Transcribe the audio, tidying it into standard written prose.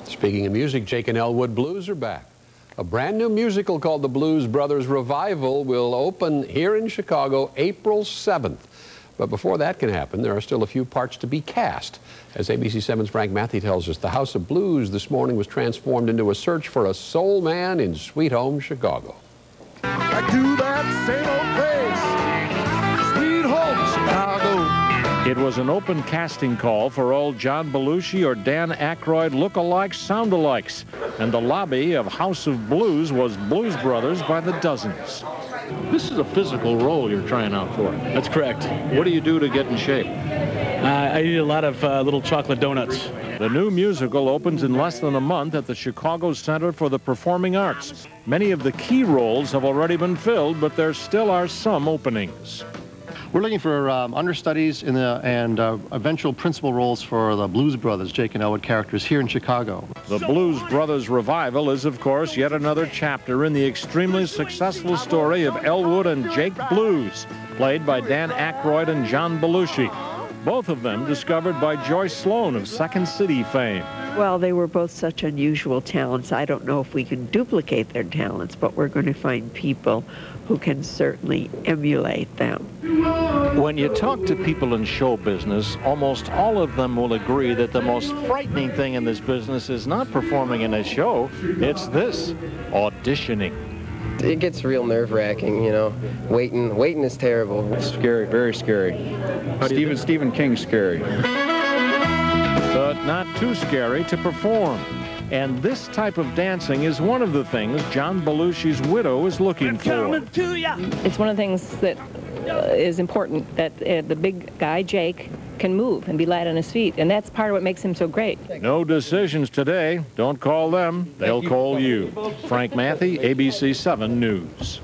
Speaking of music, Jake and Elwood Blues are back. A brand new musical called The Blues Brothers Revival will open here in Chicago April 7th. But before that can happen, there are still a few parts to be cast. As ABC 7's Frank Matthew tells us, the House of Blues this morning was transformed into a search for a soul man in Sweet Home Chicago. Back to that same old place, Sweet Home Chicago. It was an open casting call for old John Belushi or Dan Aykroyd lookalikes, soundalikes. And the lobby of House of Blues was Blues Brothers by the dozens. This is a physical role you're trying out for. That's correct. What do you do to get in shape? I eat a lot of little chocolate donuts. The new musical opens in less than a month at the Chicago Center for the Performing Arts. Many of the key roles have already been filled, but there still are some openings. We're looking for understudies and eventual principal roles for the Blues Brothers, Jake and Elwood characters here in Chicago. The Blues Brothers Revival is, of course, yet another chapter in the extremely successful story of Elwood and Jake Blues, played by Dan Aykroyd and John Belushi. Both of them discovered by Joyce Sloan of Second City fame. Well, they were both such unusual talents. I don't know if we can duplicate their talents, but we're going to find people who can certainly emulate them. When you talk to people in show business, almost all of them will agree that the most frightening thing in this business is not performing in a show, it's this, auditioning. It gets real nerve-wracking, you know. Waiting is terrible. It's scary, very scary. Stephen King's scary. But not too scary to perform. And this type of dancing is one of the things John Belushi's widow is looking for. It's one of the things that is important, that the big guy, Jake, can move and be light on his feet. And that's part of what makes him so great. No decisions today. Don't call them. They'll call you. Frank Matthew, ABC 7 News.